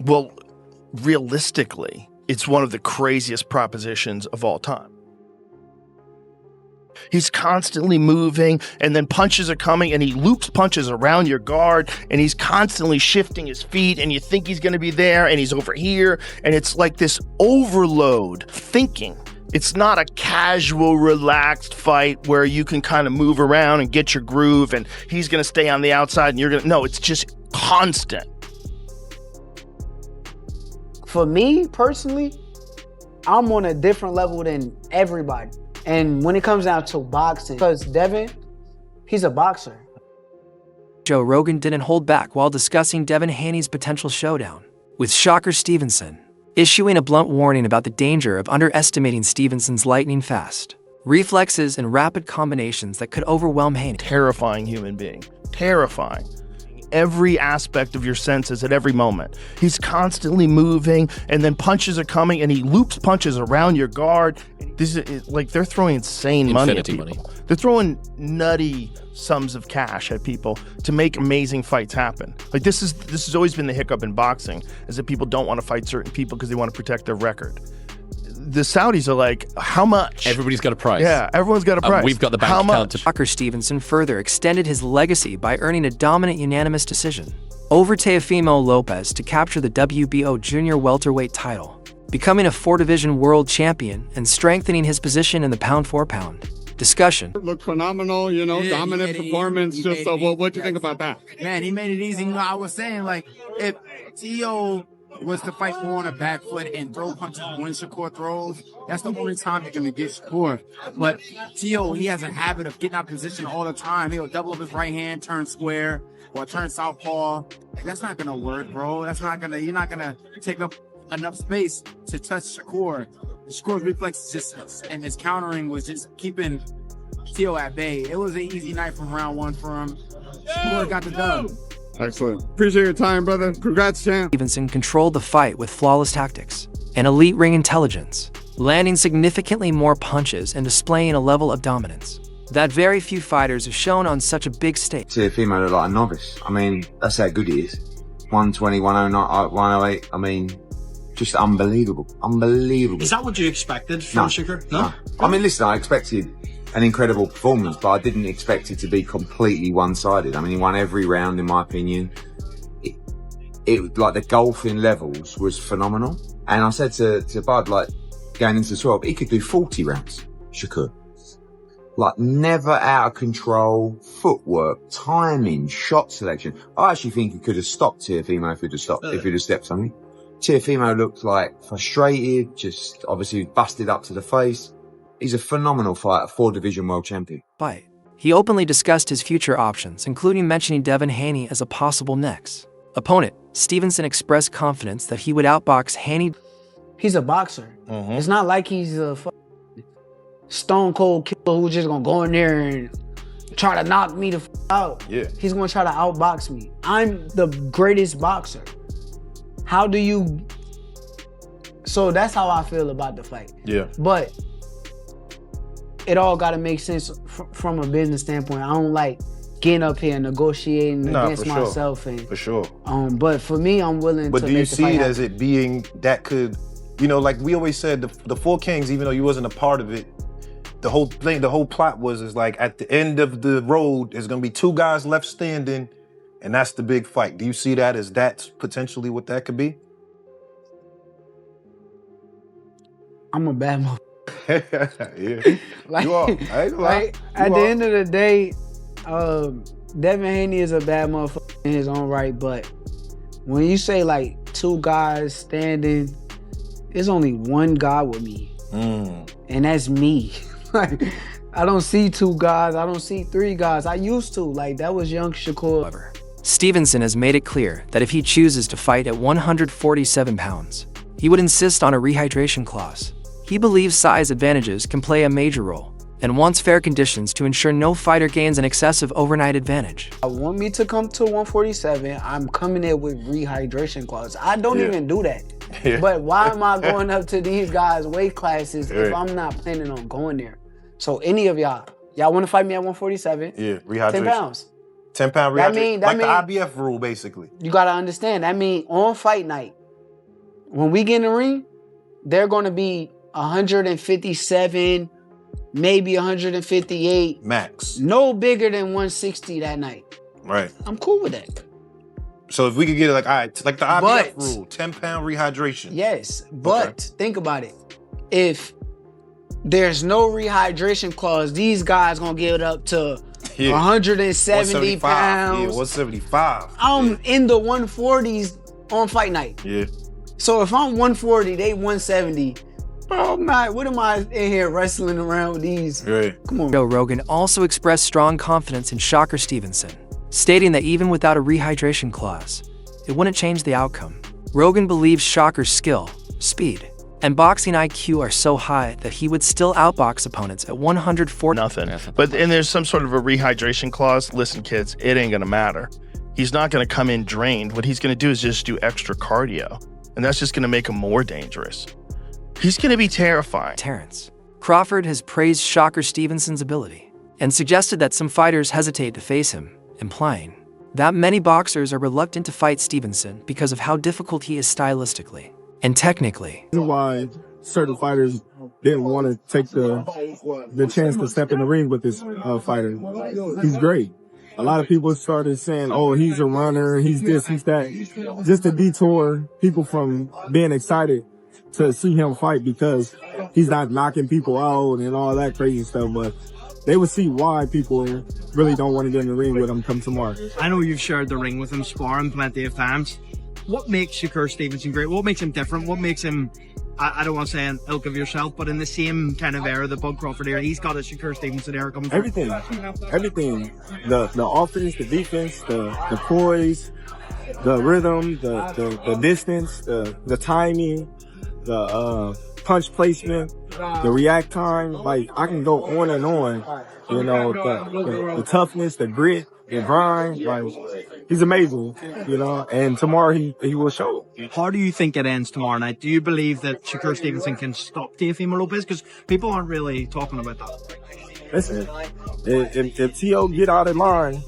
Well, realistically, it's one of the craziest propositions of all time. He's constantly moving, and then punches are coming, and he loops punches around your guard, and he's constantly shifting his feet, and you think he's going to be there, and he's over here, and it's like this overload thinking. It's not a casual, relaxed fight where you can kind of move around and get your groove, and he's going to stay on the outside, and you're going to... No, it's just constant. For me, personally, I'm on a different level than everybody. And when it comes down to boxing, because Devin, he's a boxer. Joe Rogan didn't hold back while discussing Devin Haney's potential showdown with Shakur Stevenson, issuing a blunt warning about the danger of underestimating Stevenson's lightning fast reflexes and rapid combinations that could overwhelm Haney. Terrifying human being. Terrifying. Every aspect of your senses at every moment. He's constantly moving, and then punches are coming, and he loops punches around your guard. This is like they're throwing insane money at people. They're throwing nutty sums of cash at people to make amazing fights happen. Like this has always been the hiccup in boxing, is that people don't want to fight certain people because they want to protect their record. The Saudis are like, how much? Everybody's got a price. Yeah, everyone's got a price. We've got the bank account. Shakur Stevenson further extended his legacy by earning a dominant unanimous decision over Teofimo Lopez to capture the WBO junior welterweight title, becoming a 4-division world champion and strengthening his position in the pound-for-pound discussion. Looked phenomenal, you know, dominant performance. What do you think about that? Man, he made it easy. You know, I was saying, like, if Tio was to fight more on a back foot and throw punches when Shakur throws, that's the only time you're going to get Shakur. But Tio, he has a habit of getting out of position all the time. He'll double up his right hand, turn square, or turn southpaw. That's not going to work, bro. That's not going to, you're not going to take up enough space to touch Shakur. Shakur's reflexes just, and his countering was just keeping Tio at bay. It was an easy night from round one for him. Shakur got the dub. Excellent. Appreciate your time, brother. Congrats, champ. Stevenson controlled the fight with flawless tactics and elite ring intelligence, landing significantly more punches and displaying a level of dominance that very few fighters have shown on such a big stage. Teofimo looked like a novice. I mean, that's how good he is. 120, 109, 108. I mean, just unbelievable. Unbelievable. Is that what you expected from Shakur? No? I mean, listen, I expected an incredible performance, but I didn't expect it to be completely one-sided. I mean, he won every round, in my opinion. It like the golfing levels was phenomenal. And I said to Bud, like, going into 12, he could do 40 rounds, Shakur. Like, never out of control, footwork, timing, shot selection. I actually think he could have stopped Teofimo if he'd have stepped on him. Teofimo looked like frustrated, just obviously busted up to the face. He's a phenomenal fighter, 4-division world champion. Fight. He openly discussed his future options, including mentioning Devin Haney as a possible next opponent. Stevenson expressed confidence that he would outbox Haney. He's a boxer. It's not like he's a stone cold killer who's just gonna go in there and try to knock me the out. Yeah. He's gonna try to outbox me. I'm the greatest boxer. How do you... So that's how I feel about the fight. Yeah. But it all gotta make sense from a business standpoint. I don't like getting up here and negotiating against myself. And, for sure. But for me, I'm willing to make the fight. But do you see it as it being that could, you know, like we always said, the Four Kings, even though you wasn't a part of it, the whole thing, the whole plot was like at the end of the road, there's gonna be 2 guys left standing, and that's the big fight. Do you see that as that's potentially what that could be? I'm a bad motherfucker. Yeah, like, you are. I ain't lie. Like, at the end of the day, Devin Haney is a bad motherfucker in his own right, but when you say like 2 guys standing, there's only 1 guy with me, and that's me. Like, I don't see 2 guys, I don't see 3 guys. I used to, like, that was young Shakur. However, Stevenson has made it clear that if he chooses to fight at 147 pounds, he would insist on a rehydration clause. He believes size advantages can play a major role and wants fair conditions to ensure no fighter gains an excessive overnight advantage. I want me to come to 147, I'm coming in with rehydration clause. I don't even do that. But why am I going up to these guys' weight classes if I'm not planning on going there? So any of y'all want to fight me at 147? Yeah, rehydration. 10 pounds. 10-pound rehydration. That like the IBF rule, basically. You got to understand, that means on fight night, when we get in the ring, they're going to be 157, maybe 158. Max. No bigger than 160 that night. Right. I'm cool with that. So if we could get it like, all right, like the IBF But- rule, 10-pound rehydration. Yes, but think about it. If there's no rehydration clause, these guys going to give it up to 170 pounds. Yeah, 175. I'm in the 140s on fight night. Yeah. So if I'm 140, they 170. Bro, what am I in here wrestling around with these? Right. Come on. Joe Rogan also expressed strong confidence in Shakur Stevenson, stating that even without a rehydration clause, it wouldn't change the outcome. Rogan believes Shakur's skill, speed, and boxing IQ are so high that he would still outbox opponents at 140. Nothing. But and there's some sort of a rehydration clause. Listen, kids, it ain't gonna matter. He's not gonna come in drained. What he's gonna do is just do extra cardio, and that's just gonna make him more dangerous. He's gonna be terrifying. Terrence. Crawford has praised Shakur Stevenson's ability and suggested that some fighters hesitate to face him, implying that many boxers are reluctant to fight Stevenson because of how difficult he is stylistically and technically. Why certain fighters didn't want to take the chance to step in the ring with this fighter. He's great. A lot of people started saying, oh, he's a runner, he's this, he's that. Just to detour people from being excited to see him fight because he's not knocking people out and all that crazy stuff. But they would see why people really don't want to get in the ring with him come tomorrow. I know you've shared the ring with him, sparring plenty of times. What makes Shakur Stevenson great? What makes him different? What makes him, I don't want to say an ilk of yourself, but in the same kind of era, the Bud Crawford era, he's got a Shakur Stevenson era coming through. Everything. The offense, the defense, the poise, the rhythm, the distance, the timing, the punch placement, the react time. Like, I can go on and on. You know, the toughness, the grit, the grind. Like, he's amazing, you know, and tomorrow he will show. How do you think it ends tomorrow night? Do you believe that Shakur Stevenson can stop Teofimo Lopez? Because people aren't really talking about that. Listen, if T.O. get out of line,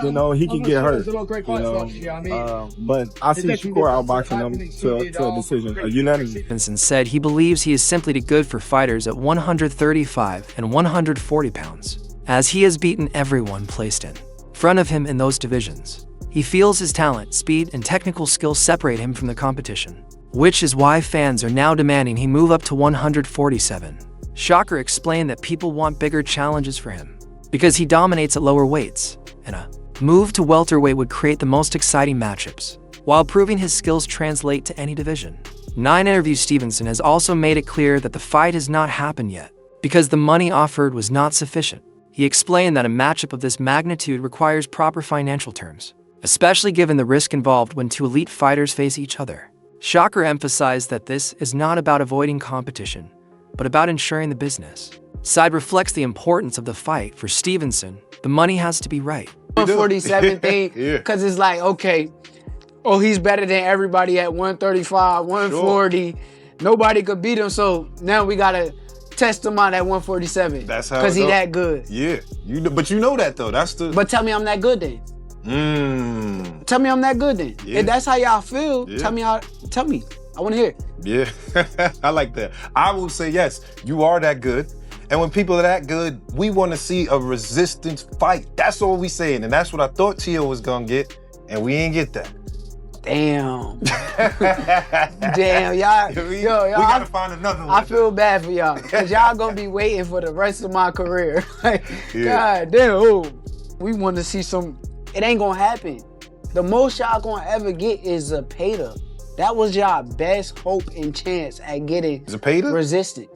you know, he can get hurt, you know. But I see Shakur outboxing him to a decision, a unanimous. Stevenson said he believes he is simply too good for fighters at 135 and 140 pounds, as he has beaten everyone placed in front of him in those divisions. He feels his talent, speed, and technical skill separate him from the competition, which is why fans are now demanding he move up to 147. Shakur explained that people want bigger challenges for him because he dominates at lower weights, and a move to welterweight would create the most exciting matchups, while proving his skills translate to any division. 9 interviews. Stevenson has also made it clear that the fight has not happened yet because the money offered was not sufficient. He explained that a matchup of this magnitude requires proper financial terms, especially given the risk involved when two elite fighters face each other. Shakur emphasized that this is not about avoiding competition, but about ensuring the business side reflects the importance of the fight. For Stevenson, the money has to be right. 147 thing, because it's like, okay, oh, he's better than everybody at 135, 140. Sure. Nobody could beat him, so now we got to test him out at 147. That's how. Because he that good. Yeah, but you know that though. That's the. But tell me I'm that good then. Tell me I'm that good then. Yeah. If that's how y'all feel, tell me. I want to hear it. Yeah, I like that. I will say yes, you are that good. And when people are that good, we want to see a resistance fight. That's all we saying. And that's what I thought Tio was going to get. And we ain't get that. Damn. Damn, y'all. We got to find another one. I feel bad for y'all. Because y'all going to be waiting for the rest of my career. Like, God damn. We want to see some. It ain't going to happen. The most y'all going to ever get is Zepeda. That was y'all best hope and chance at getting Zepeda? resistance.